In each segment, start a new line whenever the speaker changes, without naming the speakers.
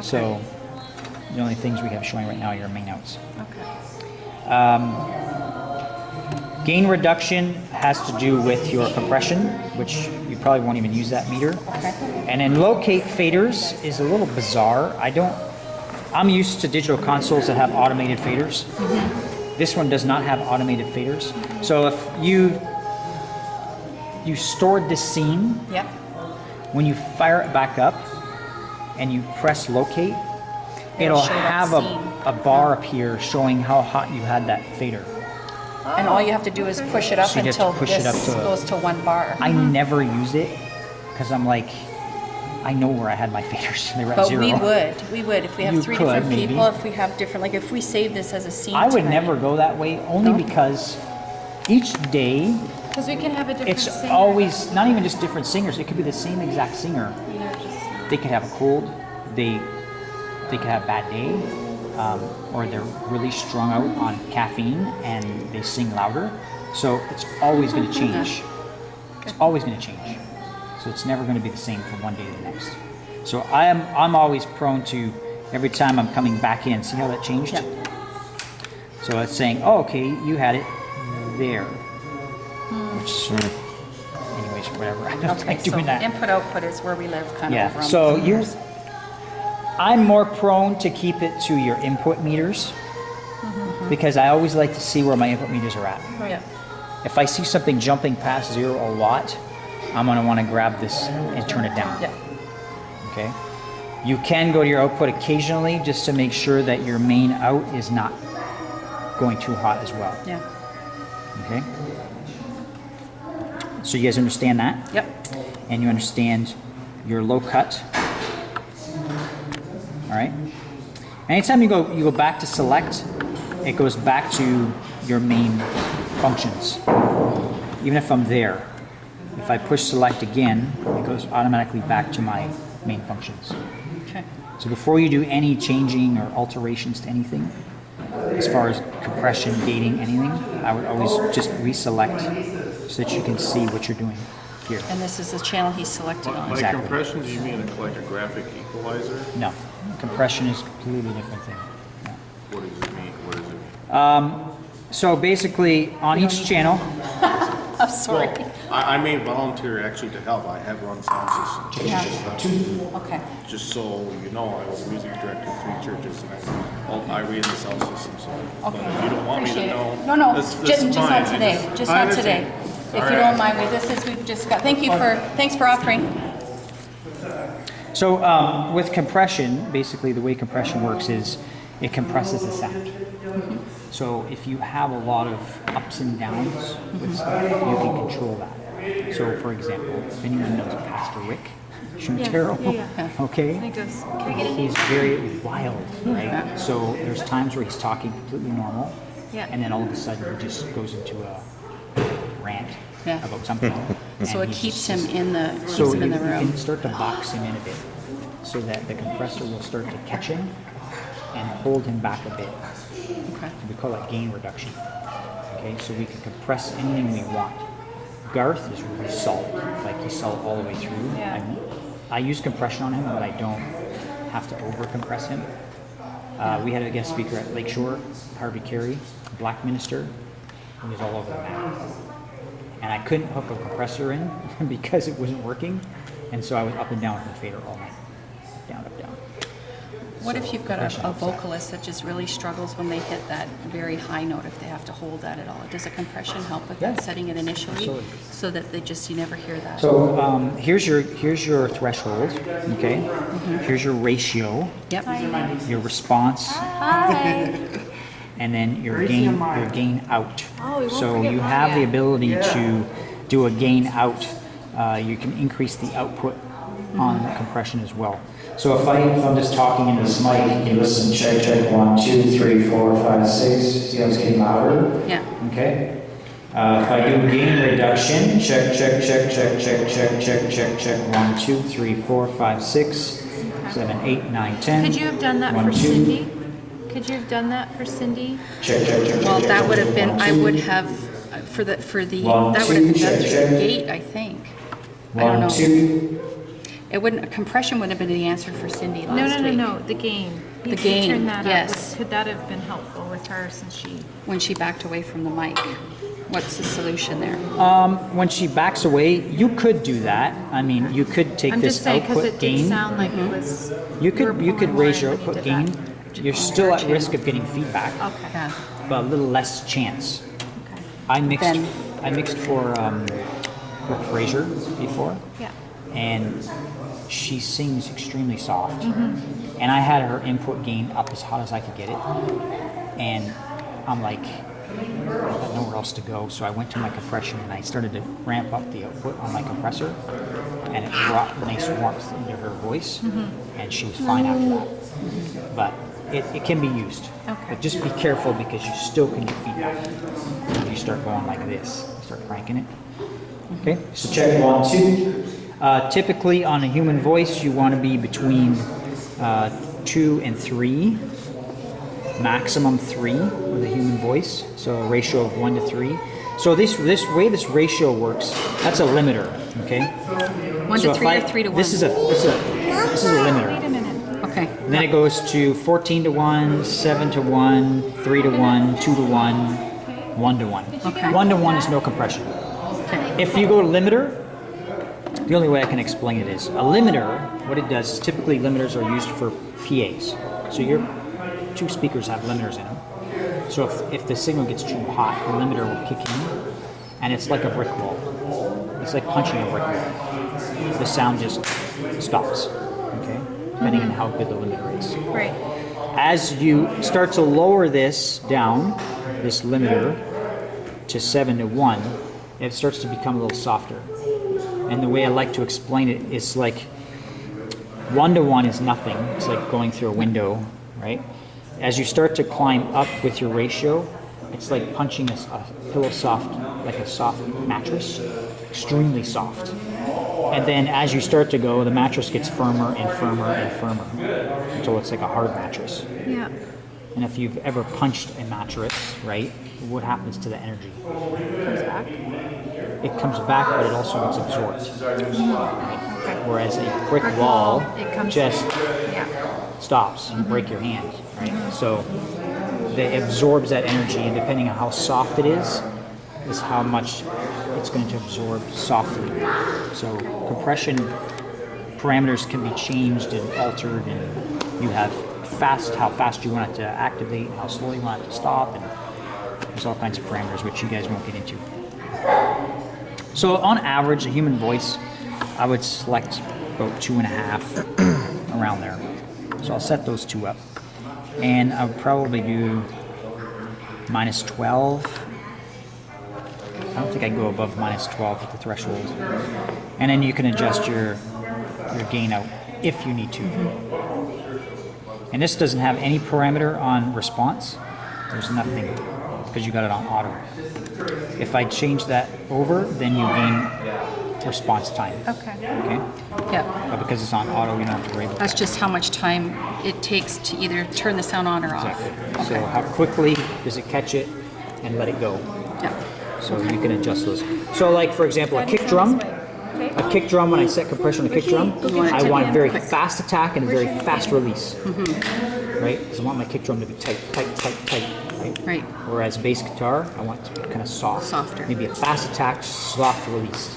So the only things we have showing right now are your main outs.
Okay.
Gain reduction has to do with your compression, which you probably won't even use that meter.
Okay.
And then locate faders is a little bizarre. I'm used to digital consoles that have automated faders. This one does not have automated faders. So if you stored this scene,
Yep.
when you fire it back up and you press locate, it'll
show that
have
scene.
a bar appear showing how hot you had that fader.
And all you have to do is push it up
So you just
until
push it
this
up to
goes to 1 bar.
I never use it because I'm like, I know where I had my faders. They were at
But
zero.
we would, if we have
You
3
could,
different
maybe.
people, if we have different, like if we save this as a scene
I would
tonight.
never go that way, only because each day
Because we can have a different
it's
singer.
always not even just different singers. It could be the same exact singer. They could have a cold. They could have a bad day, or they're really strung out on caffeine and they sing louder. So it's always going to change. It's always going to change. So it's never going to be the same from one day to the next. So I'm always prone to every time I'm coming back in. See how that changed?
Yeah.
So it's saying, oh, okay, you had it there. Which, anyways, whatever. I don't like doing that.
Input output is where we live kind of over
Yeah.
on
So
the meters.
I'm more prone to keep it to your input meters because I always like to see where my input meters are at.
Yeah.
If I see something jumping past 0 a lot, I'm going to want to grab this and turn it down.
Yeah.
Okay. You can go to your output occasionally just to make sure that your main out is not going too hot as well.
Yeah.
Okay. So you guys understand that?
Yep.
And you understand your low cut. All right. Anytime you go back to select, it goes back to your main functions. Even if I'm there, if I push select again, it goes automatically back to my main functions.
Okay.
So before you do any changing or alterations to anything, as far as compression, gating, anything, I would always just reselect so that you can see what you're doing here.
And this is the channel he selected on.
By
Exactly.
compression, do you mean like a graphic equalizer?
No, compression is a completely different thing. No.
What does it mean? What does it mean?
So basically, on each channel,
I'm sorry.
Well, I may volunteer actually to help. I have run sound systems.
Yeah. Okay.
Just so you know, I was a music director of 3 churches, and I read the sound system. So, but
Okay.
if you don't want me to
Appreciate
know,
it. No,
that's
just
fine.
not today. Just
I
not
understand.
today. If
All
you
right.
don't mind, we've just got, thanks for offering.
so with compression, basically the way compression works is it compresses the sound. So if you have a lot of ups and downs with stuff, you can control that. So for example, if anyone knows Pastor Rick Shintero, okay? He's very wild, right? So there's times where he's talking completely normal, and then all of a sudden he just goes into a rant
Yeah.
about something.
So
and
it
he's
keeps
just-
him in the
So you
room.
can start to box him in a bit, so that the compressor will start to catch him and hold him back a bit.
Okay.
We call it gain reduction. Okay, so we can compress anything we want. Garth is really solid, like he's solid all the way through.
Yeah.
I use compression on him, but I don't have to over compress him. We had a guest speaker at Lakeshore, Harvey Carey, black minister. He was all over the map. And I couldn't hook a compressor in because it wasn't working. And so I was up and down with the fader all night. Down, up, down.
What
So
if you've got
compression
a
helps that.
vocalist that just really struggles when they hit that very high note, if they have to hold that at all? Does a compression help with
Yeah.
that, setting it initially?
Absolutely.
So that you never hear that?
So here's your threshold, okay? Here's your ratio,
Yep.
your response,
Hi.
and then your gain out.
Oh, we won't
So
forget
you have the
Maya.
ability to do a gain out. You can increase the output on the compression as well. So if I'm just talking into this mic, you listen, check, 1, 2, 3, 4, 5, 6. See how it's getting louder?
Yeah.
Okay. If I do gain reduction, check. 1, 2, 3, 4, 5, 6, 7, 8, 9, 10.
Could you have done that
1,
for
2.
Cindy? Could you have done that for Cindy?
Check.
Well, that would have been,
1,
I
2.
would have, for the,
One,
that would have been
two,
done
check,
through the
check.
gate, I think. I don't
1,
know.
2.
It wouldn't, compression would have been the answer for Cindy
No,
last
no, no,
week.
no, the gain.
The
You could
gain,
turn that up.
yes.
Could that have been helpful with her since she,
When she backed away from the mic. What's the solution there?
When she backs away, you could do that. I mean, you could take
I'm
this
just saying, because
output
it did
gain.
sound like it was.
You could
pulling
raise
more
your
in when
output
you
gain.
did that.
You're still at risk of getting feedback,
Okay,
Yeah.
but a little less chance.
okay,
I mixed
Then-
I mixed for Brooke Fraser before,
yeah.
and she sings extremely soft.
Mm-hmm.
And I had her input gain up as hot as I could get it, and I'm like, I've got nowhere else to go. So I went to my compression and I started to ramp up the output on my compressor, and it brought nice warmth into her voice, and she was fine after that. But it can be used.
Okay.
But just be careful because you still can get feedback if you start going like this. Start cranking it. Okay, so check 1, 2. Typically on a human voice, you want to be between 2 and 3. Maximum 3 with a human voice, so a ratio of 1 to 3. So this way this ratio works, that's a limiter, okay?
1
So
to
if
3
I-
or 3 to 1?
This is a limiter.
Wait a minute.
Okay.
And then it goes to 14 to 1, 7 to 1, 3 to 1, 2 to 1, 1 to 1.
Okay.
1 to 1 is no compression.
Okay.
If you go to limiter, the only way I can explain it is a limiter, what it does is typically limiters are used for PAs. So your 2 speakers have limiters in them. So if the signal gets too hot, the limiter will kick in, and it's like a brick wall. It's like punching a brick wall. The sound just stops, okay? Depending on how good the limiter is.
Right,
As you start to lower this down, this limiter, to 7 to 1, it starts to become a little softer. And the way I like to explain it is like 1 to 1 is nothing. It's like going through a window, right? As you start to climb up with your ratio, it's like punching a pillow soft, like a soft mattress, extremely soft. And then as you start to go, the mattress gets firmer and firmer and firmer until it's like a hard mattress.
yeah.
And if you've ever punched a mattress, right, what happens to the energy?
Comes back.
It comes back, but it also gets absorbed. Right? Whereas a brick wall
It comes.
just
Yeah.
stops, you break your hand, right? So it absorbs that energy, and depending on how soft it is how much it's going to absorb softly. So compression parameters can be changed and altered, and you have how fast you want it to activate, how slow you want it to stop, and there's all kinds of parameters which you guys won't get into. So on average, a human voice, I would select about 2.5 around there. So I'll set those 2 up, and I'll probably do -12. I don't think I go above -12 at the threshold. And then you can adjust your gain out if you need to. And this doesn't have any parameter on response. There's nothing because you got it on auto. If I change that over, then you gain response time.
Okay.
Okay?
Yeah.
But because it's on auto, you don't have to worry about
That's
that.
just how much time it takes to either turn the sound on or off.
Exactly. So how quickly does it catch it and let it go?
Yeah.
So you can adjust those. So like for example, a kick drum. A kick drum, when I set compression on a kick drum,
want it
I
to
want
be
a very
quick.
fast attack and a very fast release. Right? Because I want my kick drum to be tight, tight, tight, tight. Right?
Right.
Whereas bass guitar, I want it to be kind of soft.
Softer.
Maybe a fast attack, soft release.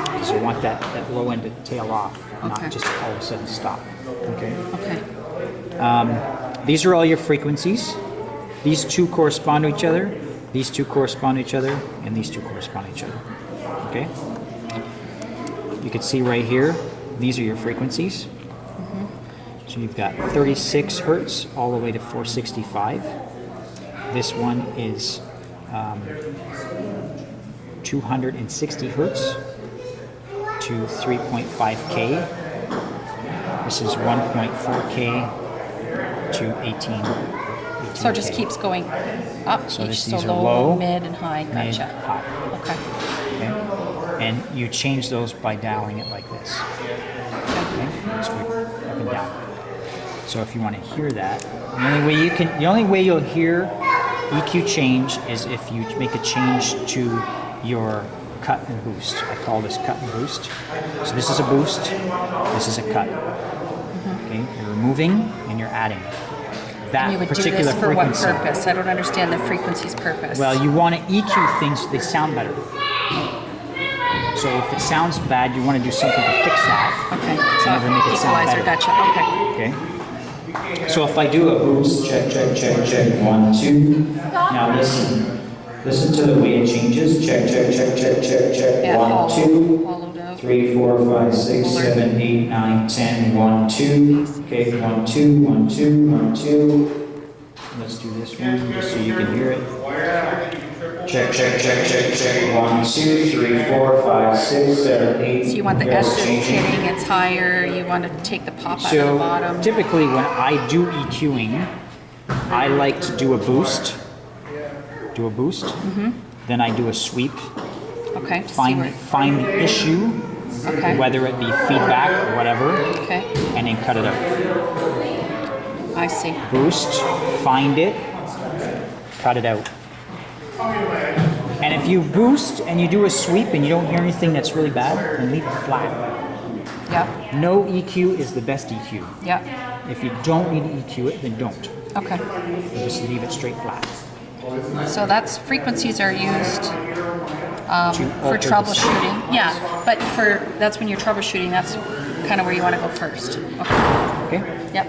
Because you want that low end to tail off,
Okay.
not just all of a sudden stop. Okay?
Okay.
These are all your frequencies. These 2 correspond to each other. These 2 correspond to each other, and these 2 correspond to each other. Okay? You can see right here, these are your frequencies. So you've got 36 hertz all the way to 465. This one is 260 hertz to 3.5K. This is 1.4K to 18.
So it just keeps going up
So
each,
these
so
are
low,
low,
mid, and high.
mid,
Gotcha.
high.
Okay.
Okay? And you change those by dialing it like this. Okay? So up and down. So if you want to hear that, the only way you'll hear EQ change is if you make a change to your cut and boost. I call this cut and boost. So this is a boost, this is a cut. Okay, you're removing and you're adding. That
You would do
particular
this for what
frequency.
purpose? I don't understand the frequency's purpose.
Well, you want to EQ things so they sound better. So if it sounds bad, you want to do something to fix that.
Okay,
To
so
never make it sound
equalizer,
better.
gotcha, okay.
Okay. So if I do a boost, check, check, check, check, 1, 2. Now listen. Listen to the way it changes. Check, check, check, check, check, check.
Yeah,
1, 2.
hollowed out.
3, 4, 5, 6, 7, 8, 9, 10, 1, 2. Okay, 1, 2, 1, 2, 1, 2. Let's do this one just so you can hear it. Check, check, check, check, check. 1, 2, 3, 4, 5, 6, 7, 8.
So you want the
Here's
S's
changing.
hitting, it's higher, you want to take the pop out of the
So
bottom.
typically when I do EQing, I like to do a boost. Then I do a sweep.
Okay, to see
Find
where,
find the issue,
okay,
whether it be feedback or whatever,
okay,
and then cut it out.
I see.
Boost, find it, cut it out. And if you boost and you do a sweep and you don't hear anything that's really bad, then leave it flat.
Yep,
No EQ is the best EQ.
yep,
If you don't need to EQ it, then don't.
okay.
You just leave it straight flat.
So that's, frequencies are used
To
for
alter the sound.
troubleshooting. Yeah, but that's when you're troubleshooting, that's kind of where you want to go first. Okay,
Okay?
yep,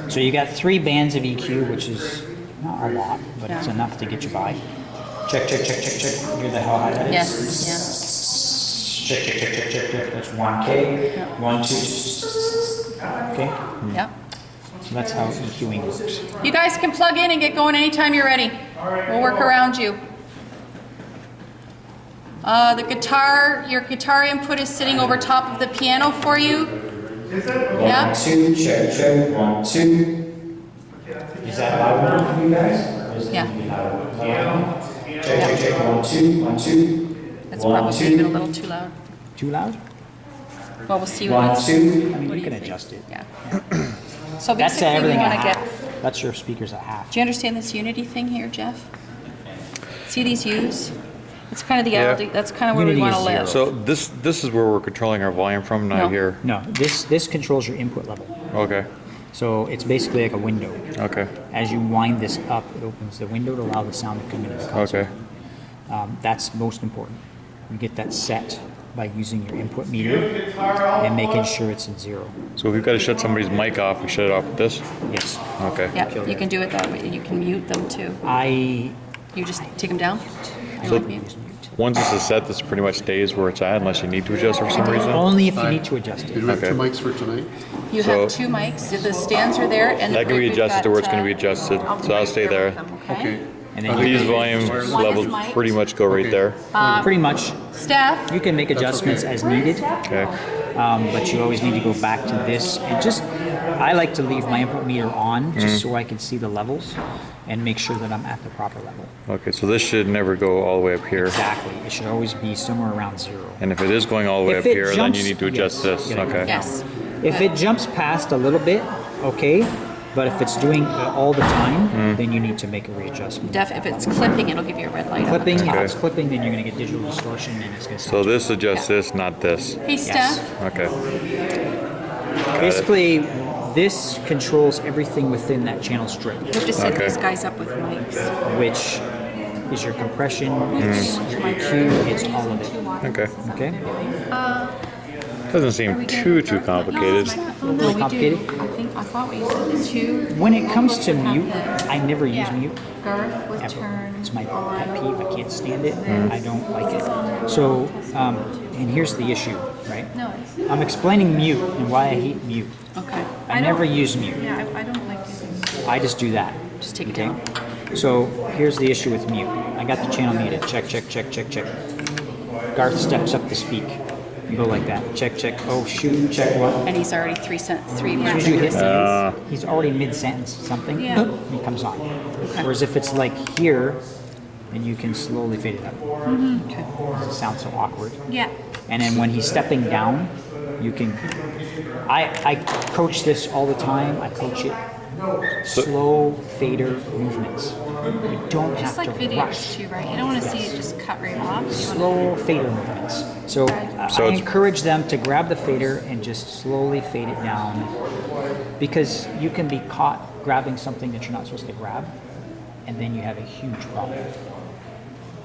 So you got 3 bands of EQ, which is not a lot, but it's
Yeah.
enough to get you by. Check, check, check, check, check. Hear the how high that is?
yes,
Check, check, check, check, check, check. That's 1K.
Yeah.
1, 2. Okay?
yeah, yep.
So that's how EQing works.
You guys can plug in and get going anytime you're ready. We'll work around you. The guitar, your guitar input is sitting over top of the piano for you.
1, 2, check, check. 1, 2. Is that loud enough for you guys? Or does it
Yeah.
need to be louder? Check, check, check. 1, 2, 1, 2.
It's
1,
probably
2.
even a little too loud.
Too loud?
Well, we'll see
1,
what it's.
2. I mean,
What
you
do
can
think?
adjust it.
Yeah. So
That's
basically, we
everything
want
at
to get.
half. That's your speakers at half.
Do you understand this unity thing here, Jeff? See these U's? It's kind of the
Yeah.
LD, that's kind of where we
Unity
want to
is zero.
live.
So this is where we're controlling our volume from,
No.
not here.
No, this controls your input level.
Okay,
So it's basically like a window.
okay,
As you wind this up, it opens the window to allow the sound to come into the console.
okay.
That's most important. You get that set by using your input meter and making sure it's in zero.
So if we've got to shut somebody's mic off, we shut it off with this?
Yes.
Okay.
Yeah, you can do it that way, and you can mute them too.
I
You just take them down? You
So-
like mute?
Once this is set, this pretty much stays where it's at unless you need to adjust for some reason?
only if you need to adjust
Did
it.
we have
Okay.
2 mics for tonight?
You
So-
have 2 mics, the stands are there, and
That can be
we've
adjusted to where it's
got,
going to be adjusted, so I'll stay there.
Okay.
And then
These
you
volume
One
levels
is mic.
pretty much go right there.
pretty much,
Staff,
you can make adjustments as needed,
Okay,
but you always need to go back to this and just, I like to leave my input meter on just so I can see the levels and make sure that I'm at the proper level.
okay, so this should never go all the way up here.
Exactly. It should always be somewhere around zero.
And if it is going all the way
If
up
it
here, then
jumps-
you need to adjust
yes,
this,
yeah.
okay?
yes.
If it jumps past a little bit, okay, but if it's doing it all the time, then you need to make a readjustment.
If it's clipping, it'll give you a red light on the
Clipping, if
top.
it's clipping, then you're going to get digital distortion and it's going to
So
sound.
this adjusts this, not this.
Hey,
Yes.
Steph,
Okay,
Basically, this controls everything within that channel strip,
we have to set
Okay.
these guys up with mics.
which is your compression, it's your EQ, it's all of it.
okay.
Okay?
Doesn't seem too complicated.
No, we do.
complicated?
I thought we said the 2.
When it comes to mute, I never use mute.
Garth with
Ever.
turn.
It's my pet peeve. I can't stand it. I don't like it. So, and here's the issue, right?
No,
I'm explaining mute and why I hate mute.
okay.
I never use mute.
Yeah, I don't like using.
I just do that.
Just take it
Okay?
down.
So here's the issue with mute. I got the channel muted. Check, check, check, check, check. Garth steps up to speak. You go like that. Check, check. Oh shoot. Check what?
And he's already 3
As
words
you
into
hit
his sentence.
he's already mid-sentence something.
Yeah.
And he comes on. Whereas if it's like here, then you can slowly fade it up.
Okay.
It sounds so awkward.
Yeah.
And then when he's stepping down, you can. I coach this all the time. I coach it Slow fader movements. You don't
Just
have
like
to
videos
rush.
too, right? You don't want to see it just cut right off. You wanna-
Slow fader movements. So,
So
I
it's-
encourage them to grab the fader and just slowly fade it down, because you can be caught grabbing something that you're not supposed to grab, and then you have a huge problem.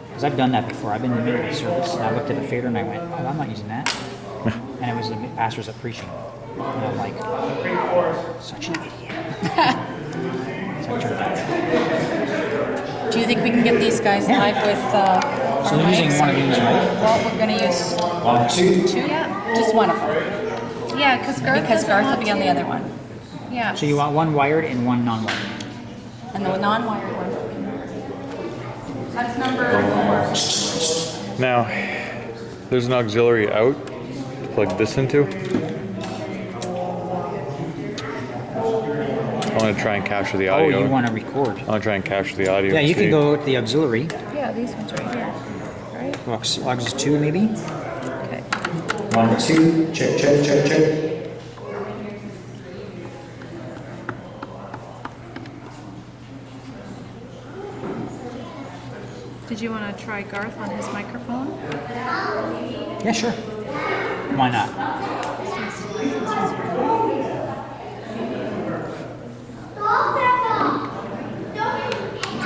Because I've done that before. I've been in the middle of the service and I looked at the fader and I went, "Oh, I'm not using that." And it was the pastors up preaching, and I'm like, "Such an idiot." So I turned back.
Do you think we can get these guys
Yeah.
live with
So
our
they're using
mics?
one of these, right?
Well, we're going to use
1, 2.
two?
Yeah.
Just one of them.
Yeah, because Garth
Because
doesn't
Garth will
want
be on the
to.
other one.
Yeah.
So you want one wired and one non-wired.
And the non-wired one. That's number
Now, there's an auxiliary out to plug this into. I want to try and capture the
Oh,
audio.
you want to record.
I want to try and capture the audio.
Yeah, you
see.
can go to the auxiliary.
Yeah, these ones right here. Right?
Aux 2 maybe.
Okay.
1, 2. Check, check, check, check.
Did you want to try Garth on his microphone?
Yeah, sure. Why not?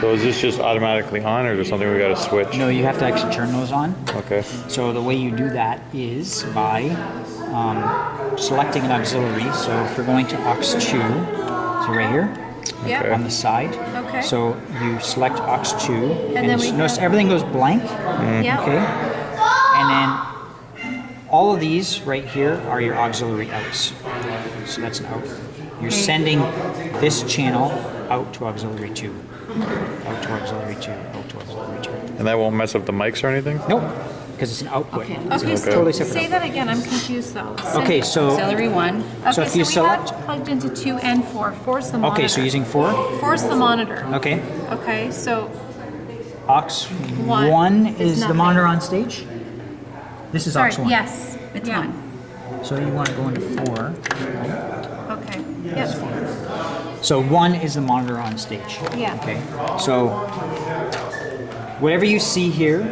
So is this just automatically on, or is there something we got to switch?
No, you have to actually turn those on.
Okay.
So the way you do that is by selecting an auxiliary. So if you're going to aux 2, so right here
Yeah.
Okay.
on the side.
Okay.
So you select aux 2, and,
then we
notice
have-
everything goes blank.
Yeah.
Okay. And then all of these right here are your auxiliary outs. So that's an out. You're sending this channel out to auxiliary 2. Out to auxiliary 2. Out to auxiliary 2.
And that won't mess up the mics or anything?
Nope, because it's an output.
Okay.
It's
Okay,
a
so
totally separate
say
output.
that again. I'm confused though.
Okay, so
auxiliary one.
So
Okay,
if you
we
select-
have plugged into 2 and 4. Force the monitor.
okay, so using 4.
Force the monitor.
Okay,
Okay, so
aux
One
1
is
is the
nothing.
monitor on stage. This is
sorry.
aux 1.
Yes.
It's
yeah.
one.
So you want to go into 4.
Okay. Yes.
So 1 is the monitor on stage.
Yeah.
Okay. So whatever you see here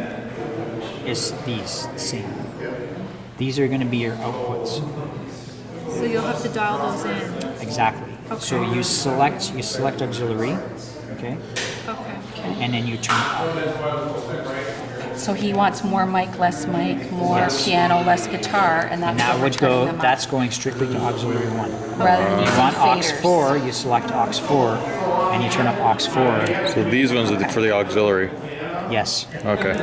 is these same. These are going to be your outputs.
So you'll have to dial those in.
Exactly. So
Okay.
you select auxiliary, okay,
Okay.
and then you turn it up.
So he wants more mic, less mic, more
Yes.
piano, less guitar, and that's
And that
what we're
would
turning
go.
them up.
That's going strictly to auxiliary 1.
Rather than
You
using
want aux
faders.
4, you select aux 4, and you turn up aux 4.
So these ones are for the auxiliary.
Yes.
Okay.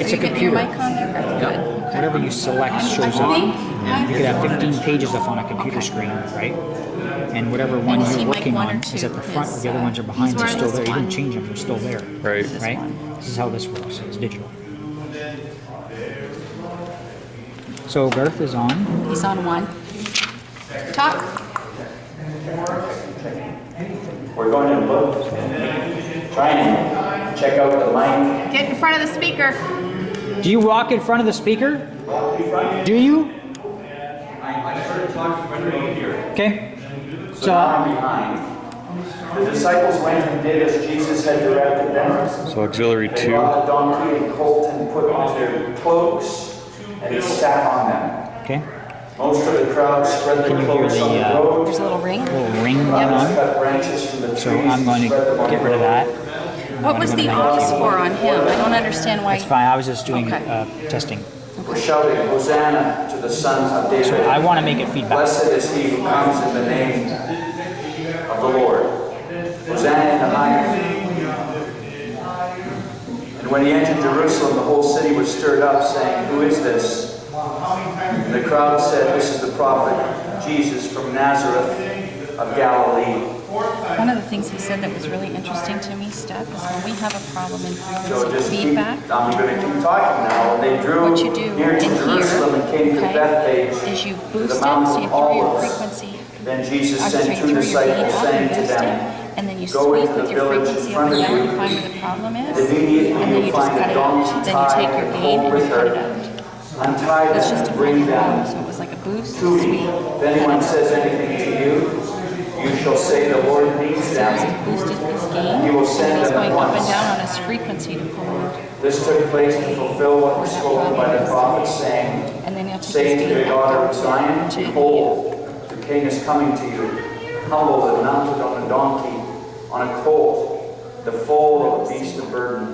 It's
Are
a
you getting your
computer.
mic on there? That's good. Okay.
Whatever you select shows
I
up.
think
You could have 15 pages up on a computer screen, right? And whatever one
is he
you're
mic
working
1 or
on is
2?
at the front,
His,
the other ones are behind,
He's
they're still
wireless
there. You didn't
1.
change them, they're still there,
Right.
This
right?
one.
This is how this works. It's digital. So Garth is on.
He's on one. Talk.
We're going to look, try and check out the mic.
Get in front of the speaker.
Do you walk in front of the speaker? Do you?
I started talking when we were here.
Okay.
So now I'm behind. The disciples went and did as Jesus had directed them.
So auxiliary
They
2.
brought the donkey and colt and put on their cloaks, and he sat on them.
Okay.
Most of the crowd spread
Can
their
you hear
cloaks on
the,
the road.
There's a little ring.
Little ring going
Others
on.
cut branches from the trees.
So I'm going
and spread them
to
on
get rid of
the road.
that.
What was the aux for on him? I don't understand why.
It's fine. I was just doing
Okay.
testing.
We're shouting, Hosanna to the Son of David.
So I want to make it feedback.
Blessed is he who comes in the name of the Lord. Hosanna in the highest. And when he entered Jerusalem, the whole city was stirred up, saying, Who is this? And the crowd said, This is the prophet Jesus from Nazareth of Galilee.
One of the things he said that was really interesting to me, Steph, is when we have a problem in
So
frequency
just
feedback,
I'm going to keep talking now. And they drew
what you do
near
in
to
here,
Jerusalem and came to Bethphage,
is you
to
boost
the
it,
Mount
so
of
you throw your
Olives.
frequency,
Then Jesus
I'm
sent
sorry,
two
you throw your gain
disciples,
up
saying
and
to
boost it,
them,
and then you
Go
sweep
into
with
the
your
village in
frequency up
front
and
of
down
you.
to find where the problem is,
And immediately
and then you
you'll
just
find
cut
a
it out.
donkey
Then you take
tied
your
and
gain
colt
and you
with
cut it
her.
out.
Untie
That's
them
just to
and
find
bring
the problem,
them
so it was like a boost,
to me.
sweep,
If
cut
anyone
it out.
says anything to you,
frequency to pull in.
This took place to fulfill what was spoken by the prophet, saying,
And then he'll take
saying
his
to the
feet
daughter
up
of Zion,
to
behold, the king is coming to you, humble and mounted on a donkey, on a colt, the foal of a beast of burden.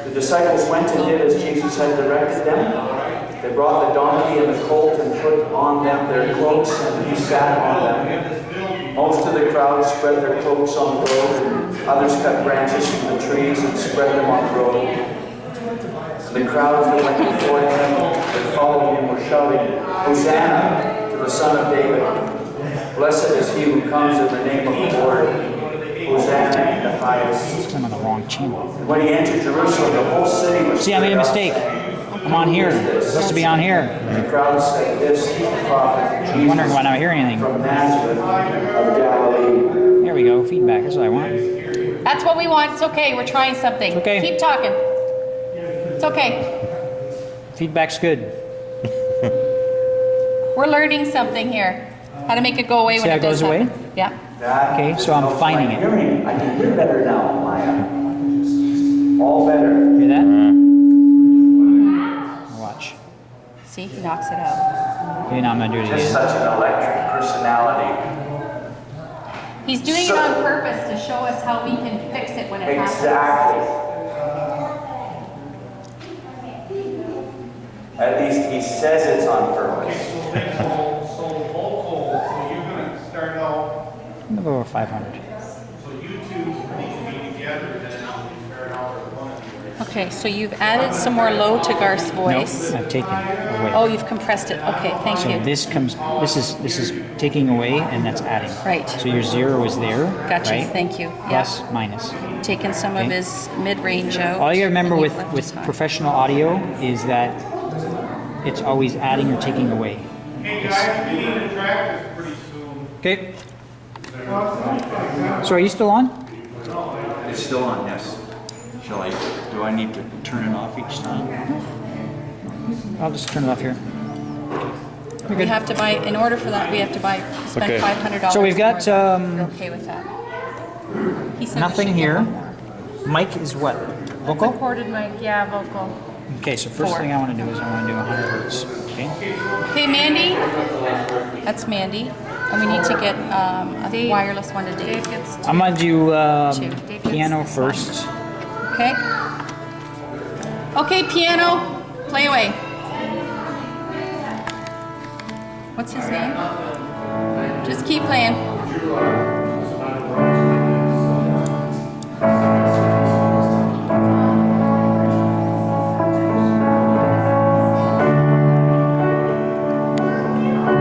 The disciples went and did as Jesus had directed them. They brought the donkey and the colt and put on them their cloaks, and he sat on them. Most of the crowd spread their cloaks on the road, and others cut branches from the trees and spread them on the road. And the crowds that went before him that followed him were shouting, Hosanna to the Son of David. Blessed is he who comes in the name of the Lord. Hosanna in the highest.
I'm on the wrong channel.
When he entered Jerusalem, the whole city was
See, I made a
stirred up,
mistake.
saying,
I'm on here. I'm supposed to be on here.
And the crowd said, this is the prophet
I'm wondering
Jesus
why I don't hear anything.
from Nazareth of Galilee.
There we go. Feedback. That's what I want.
That's what we want. It's okay. We're trying something.
It's okay.
Keep talking. It's okay.
Feedback's good.
We're learning something here. How to make it go away
See
when
how
it
it
does
goes away?
happen. Yeah.
That
Okay, so I'm
helps
finding
my
it.
hearing. I can hear better now, Maya. All better.
Hear that? Watch.
See, he knocks it out.
Okay, now I'm gonna do it
Just
again.
such an electric personality.
He's doing it on purpose to show us how we can fix it when it happens.
Exactly. At least he says it's on purpose.
So vocal, so you're gonna start out,
I'm gonna go over 500.
so you two need to be together, then you start out with one of you, right?
Okay, so you've added some more low to Garth's voice.
No, I've taken away.
Oh, you've compressed it. Okay, thank
So
you.
this comes. This is taking away, and that's adding.
Right.
So your 0 is there.
Gotcha,
Right?
thank you.
Plus,
Yeah.
minus.
Taking some of
Okay.
his mid-range out.
All you gotta remember
and
with
you've left
with
his high.
professional audio is that it's always adding or taking away.
Hey guys, we need to practice pretty soon.
Okay. So are you still on?
It's still on, yes. Shall I, do I need to turn it off each time?
I'll just turn it off here. You're
We
good.
have to buy, in order for that, we have to spend
Okay.
$500.
So we've got,
more.
um,
You're okay with that? He said we
Nothing
should get
here.
one more.
Mic is what? Vocal?
Recorded mic, yeah, vocal.
Okay, so first
4.
thing I want to do is I want to do 100 hertz. Okay.
Okay, Mandy? That's Mandy. And we need to get a
Dave.
wireless one to Dave.
Dave gets
I'm gonna do
Two.
piano first.
Okay? Okay, piano, play away. What's his name? Just keep playing.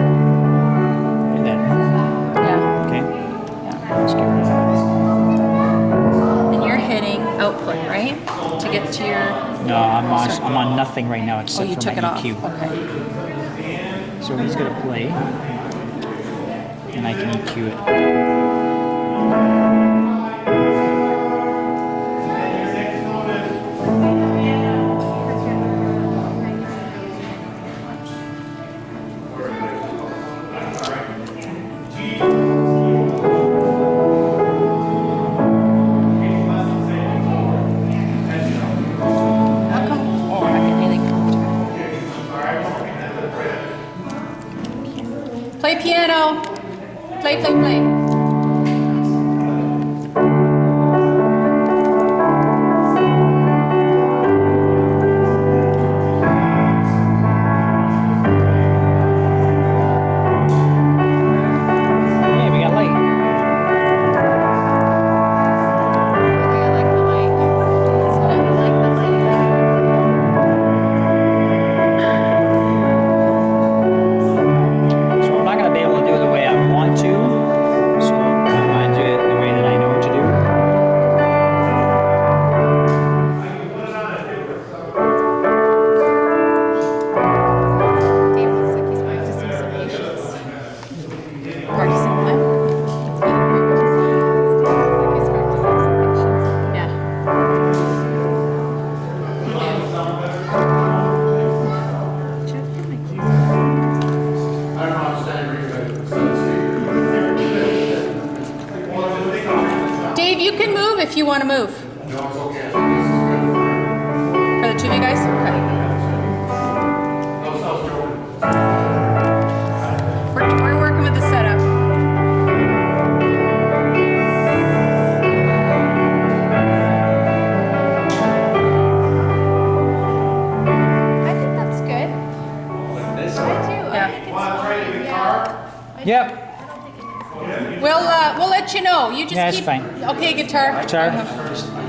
Do that.
Yeah,
Okay.
yeah.
Let's get rid of that.
And you're hitting output, right? To get to your.
No, I'm on nothing right now
Oh,
except
you
for
took
my
it off.
EQ.
Okay.
So he's gonna play, and I can EQ it.
How come? Oh, I can really come. Play piano. Play, play, play.
Yeah, we got light.
I like the light. I like the light.
So I'm not gonna be able to do it the way I want to,
you want to move?
No, it's okay.
For the two of you guys? Okay.
No, South Jordan.
We're working with the setup.
I think that's good. I do.
Yeah.
I think it's fine. Yeah.
Yep.
I don't think it needs.
We'll let you know. You just
Yeah, it's
keep.
fine.
Okay, guitar.
Guitar.
It is good.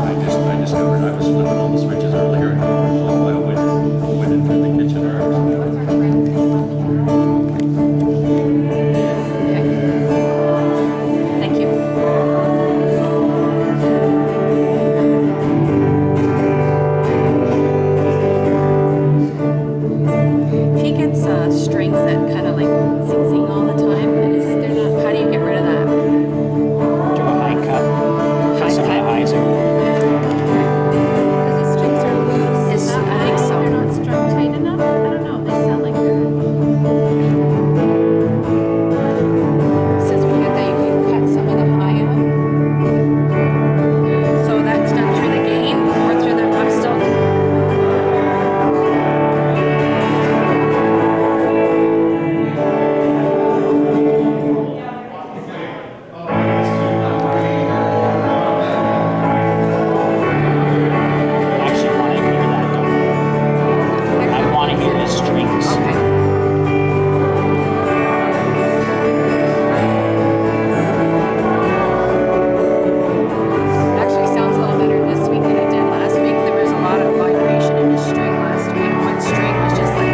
I discovered I was flipping all the switches earlier. I went into the kitchen or
Thank you. If he gets strings that kind of like zing all the time, they're not. How do you get rid of that?
Do a high cut.
High
Some of the
cut?
highs out.
Because the strings are loose.
It's- I think so.
They're not strung tight enough. I don't know. They sound like they're.
It says weird that you can cut some of the high out. So that's done through the gain or through the. I'm still.
I actually want to hear that though. I want to hear the strings.
Actually sounds a little better this week than it did last week. There was a lot of vibration in the string last week. One string was just like,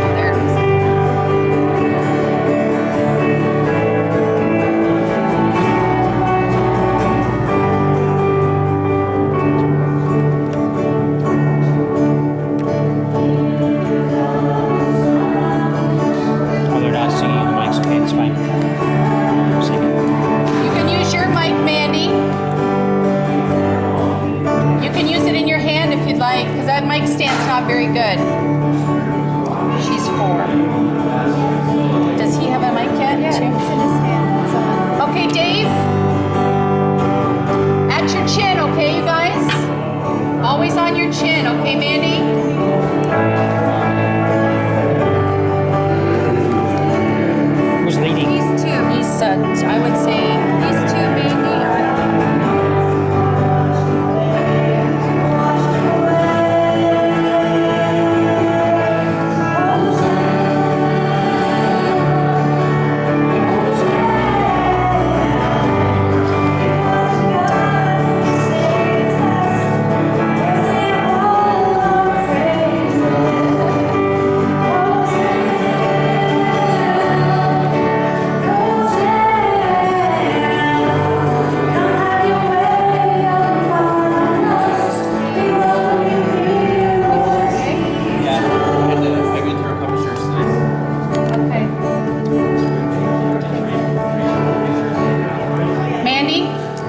oh, there it is.
Oh, they're not singing on the mics. Okay, it's fine. Singing.
You can use your mic, Mandy. You can use it in your hand if you'd like, because that mic stand's not very good. She's 4. Does he have a mic yet?
Yeah, it's
too?
in his hand. It's on.
Okay, Dave. At your chin, okay, you guys? Always on your chin, okay, Mandy?
Who's leading?
These two.
He's, I would say,
These two mainly are.
I've been through a couple shirts today.
Okay.
Mandy,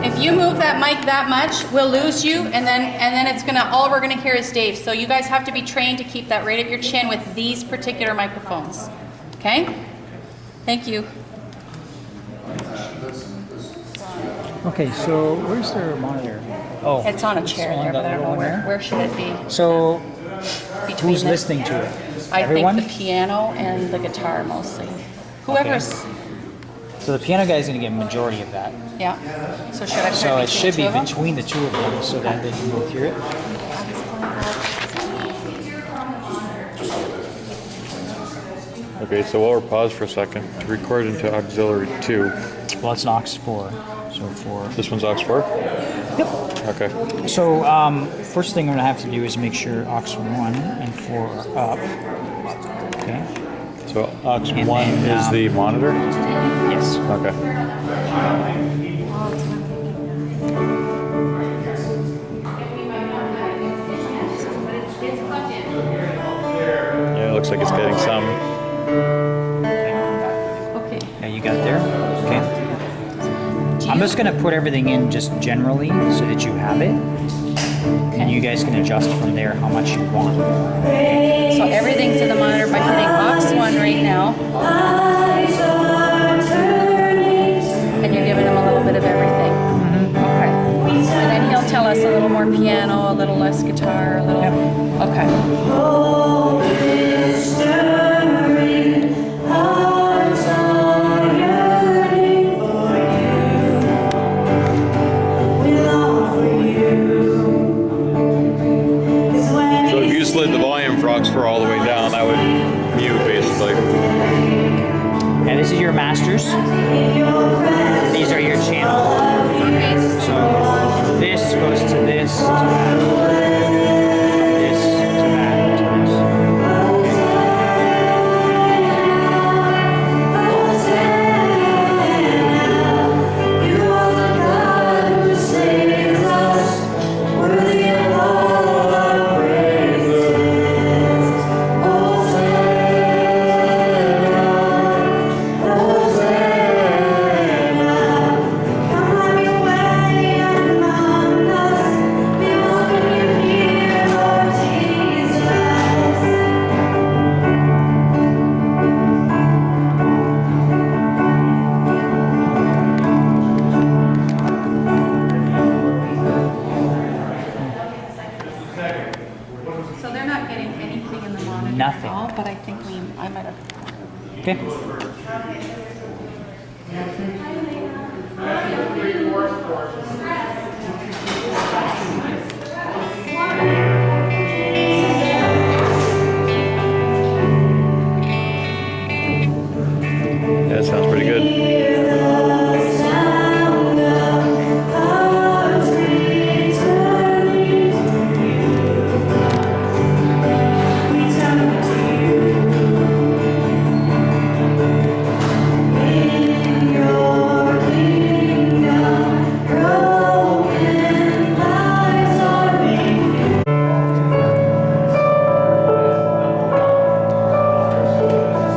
if you move that mic that much, we'll lose you, and then it's gonna, all we're gonna hear is Dave. So you guys have to be trained to keep that right at your chin with these particular microphones. Okay? Thank you.
Okay, so where's their monitor? Oh,
It's on a chair
on
there,
that
but I don't know
little one
where.
there?
Where should it be?
So
Between
who's
the-
listening to it?
I
Everyone?
think the piano and the guitar mostly. Whoever's,
So the piano guy's gonna get majority of that.
yeah. So should I put
So
it
it should be
between the two of them?
between the two of them, so that they can both hear it.
Okay, so while we're paused for a second, to record into auxiliary 2.
Well, it's an aux 4, so 4.
This one's aux 4?
Yep.
Okay.
So first thing I'm gonna have to do is make sure aux 1 and 4 are up. Okay.
So aux
And
1
then,
is the monitor?
Yes.
Okay. Yeah, it looks like it's getting some.
Okay.
Yeah, you got it there? Okay. I'm just gonna put everything in just generally so that you have it. And you guys can adjust from there how much you want.
So everything's in the monitor by hitting box 1 right now. And you're giving him a little bit of everything. Okay. And then he'll tell us a little more piano, a little less guitar, a little. Okay.
So if you slid the volume for Oxford all the way down, that would mute basically.
And this is your masters. These are your channels. So this goes to this, to that, this to that, to this.
So they're not getting anything in the monitor
Nothing.
at all, but I think I might have.
Okay.
Yeah, that sounds pretty good.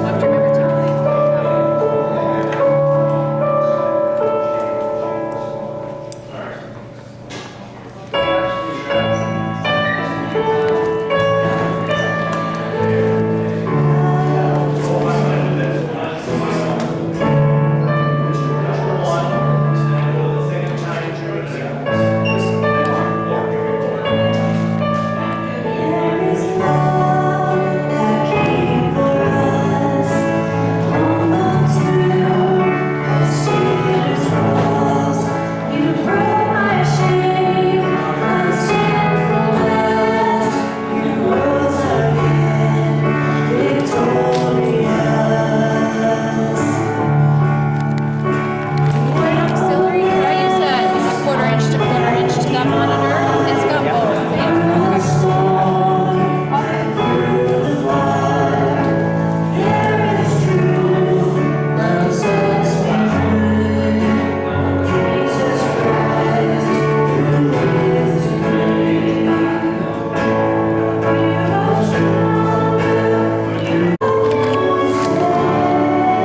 We'll have to remember to clean. For an auxiliary, could I use a quarter inch to that monitor? It's got both. Yeah.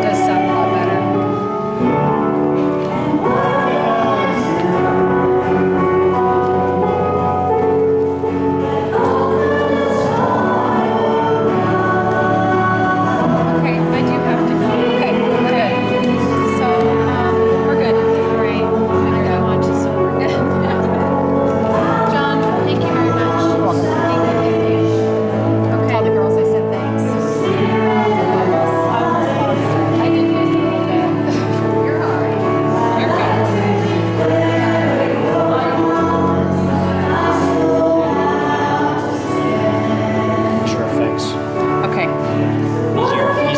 Does sound a lot better. Okay, I do have to go. Okay, we're good. So, we're good. Great. I don't want to, so we're good. John, thank you very much. Thank you. Okay. All the girls, I said thanks. I did lose a little bit. You're all right. You're
Sure effects.
good. Okay.
These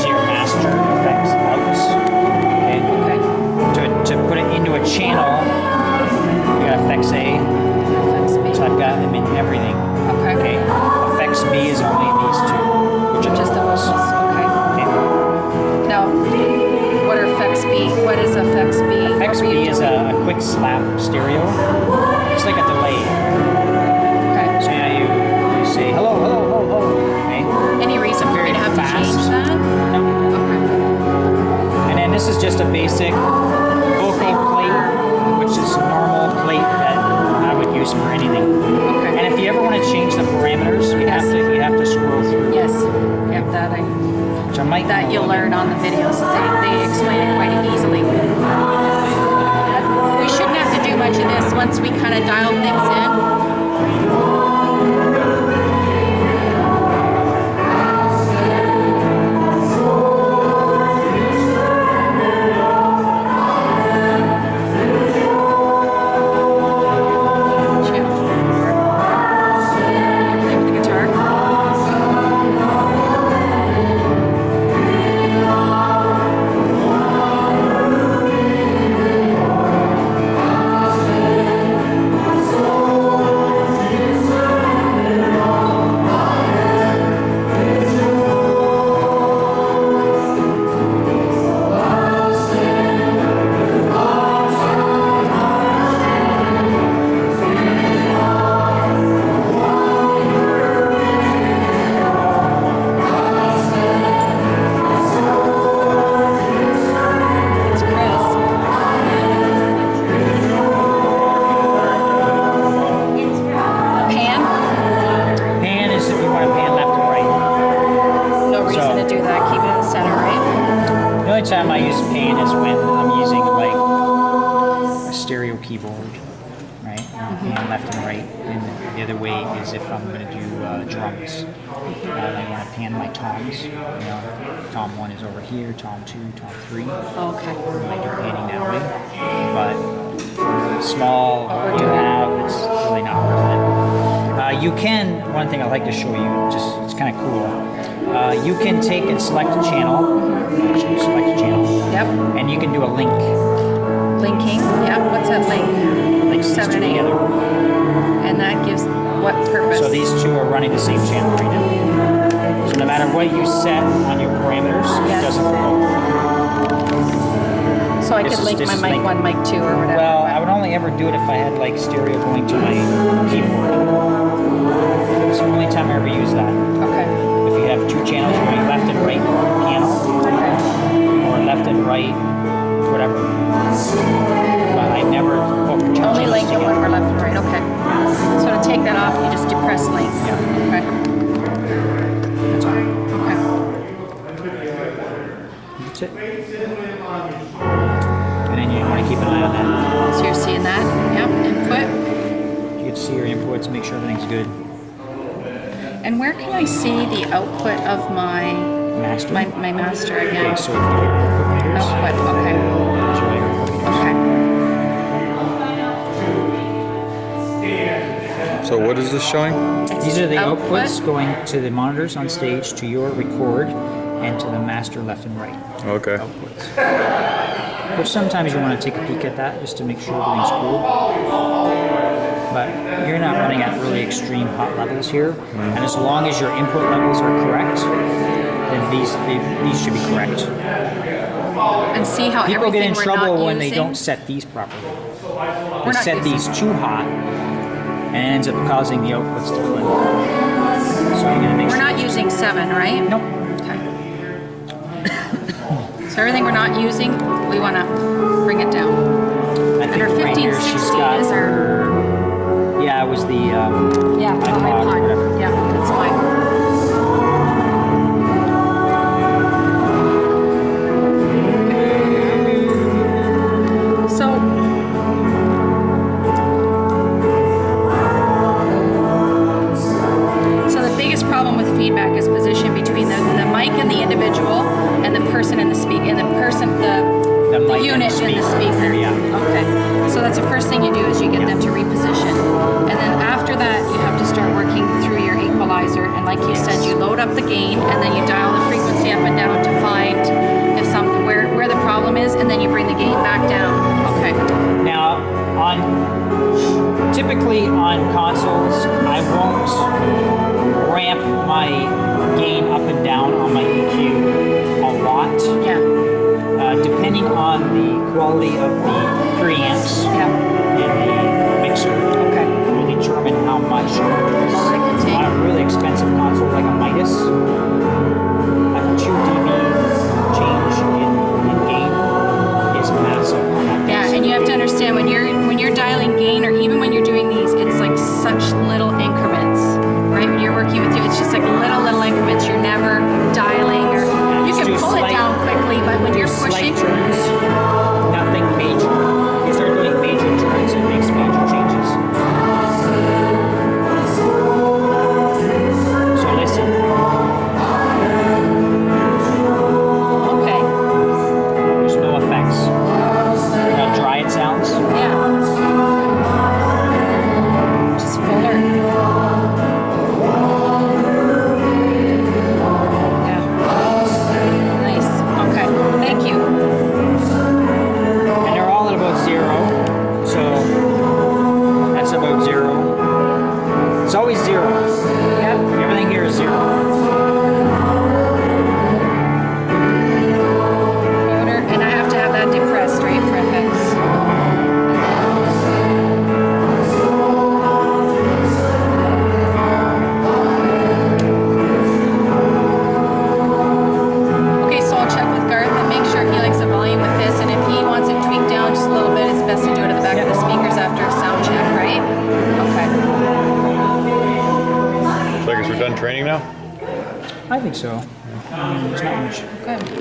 are your master effects outs. Okay. To put it into a channel, you got effects A.
Effects B.
So I've got them in everything.
Okay.
Okay. Effects B is only these two, which are
Just the vocals. Okay.
Okay.
Now, what are effects B? What is effects B?
Effects
What were you
B is
doing?
a quick slap stereo. It's like a delay.
Okay.
So you say hello, hello, hello, hello. Okay.
Any reason for me to have to change
Fast.
that?
No.
Okay.
And then this is just a basic vocal plate, which is a normal plate that I would use just for anything.
Okay.
And if you ever want to change the parameters, you have to scroll through.
Yes. Yep,
Which I might
that you'll learn on the videos. They explain it quite easily. We shouldn't have to do much of this once we kind of dial things in. Play with the guitar. It's crisp. Pan?
Pan is if you want to pan left and right.
No reason to do that. Keep it in the center, right?
The only time I use pan is when I'm using like a stereo keyboard, right? Pan left and right. And the other way is if I'm going to do drums. I want to pan my toms. You know, tom 1 is over here, tom 2, tom 3.
Okay.
I do panning that way. But for small you have, it's really not relevant. You can, one thing I'd like to show you, just it's kind of cool. You can take and select a channel. Actually, select a channel.
Yep.
And you can do a link.
Linking. Yep. What's that link?
Links these
7
two
and 8.
together.
And that gives what purpose?
So these two are running the same channel right now. So no matter what you set on your parameters,
Yes.
it doesn't work.
So I
This
could
is-
link
this
my
is
mic
link.
1, mic 2, or whatever.
Well, I would only ever do it if I had like stereo going to my keyboard. It's the only time I ever use that.
Okay.
If you have two channels going left and right piano,
Okay.
or left and right, whatever. But I never hook two
Only
channels
link it when
together.
we're left and right. Okay. So to take that off, you just depress link.
Yeah.
Okay.
That's all.
Okay.
That's it. And then you want to keep an eye on that.
So you're seeing that? Yep. Input.
You get to see your inputs, make sure everything's good.
And where can I see the output of my
Master.
my master again?
Okay, so if you go to input meters,
Output. Okay.
show your input meters.
Okay.
So what is this showing?
These are the
Output.
outputs going to the monitors on stage, to your record, and to the master left and right
Okay.
outputs. Which sometimes you want to take a peek at that just to make sure everything's cool. But you're not running at really extreme hot levels here, and as long as your input levels are correct, then these should be correct.
And see how
People
everything
get in
we're
trouble
not
when they
using-
don't set these properly. They
We're not
set
using-
these too hot, and it ends up causing the outputs to flip. So you're gonna make
We're
sure.
not using 7, right?
Nope.
Okay. So everything we're not using, we want to bring it down.
I
And
think
our
right here she's
1560
got
is our
yeah, it was the
yeah the
iPod or whatever.
Yeah, that's fine. So the biggest problem with feedback is position between the mic and the individual, and the person and the speak, and the person
The
the
mic and
unit
the
and the
speaker,
speaker.
yeah.
Okay. So that's the first thing you do is you get them to reposition, and then after that you have to start working through your equalizer. And like you said, you load up the gain, and then you dial the frequency up and down to find if where the problem is, and then you bring the gain back down. Okay.
Now, typically on consoles, I won't ramp my gain up and down on my EQ a lot.
Yeah.
Depending on the quality of the preamps
Yeah.
and the mixer,
Okay.
will determine how much.
I can take.
On a really expensive console like a Midas, a 2 dB change in gain is massive on that.
Yeah,
bass.
and you have to understand when you're dialing gain, or even when you're doing these, it's like
done training now?
I think so. I mean, there's not much.
Good.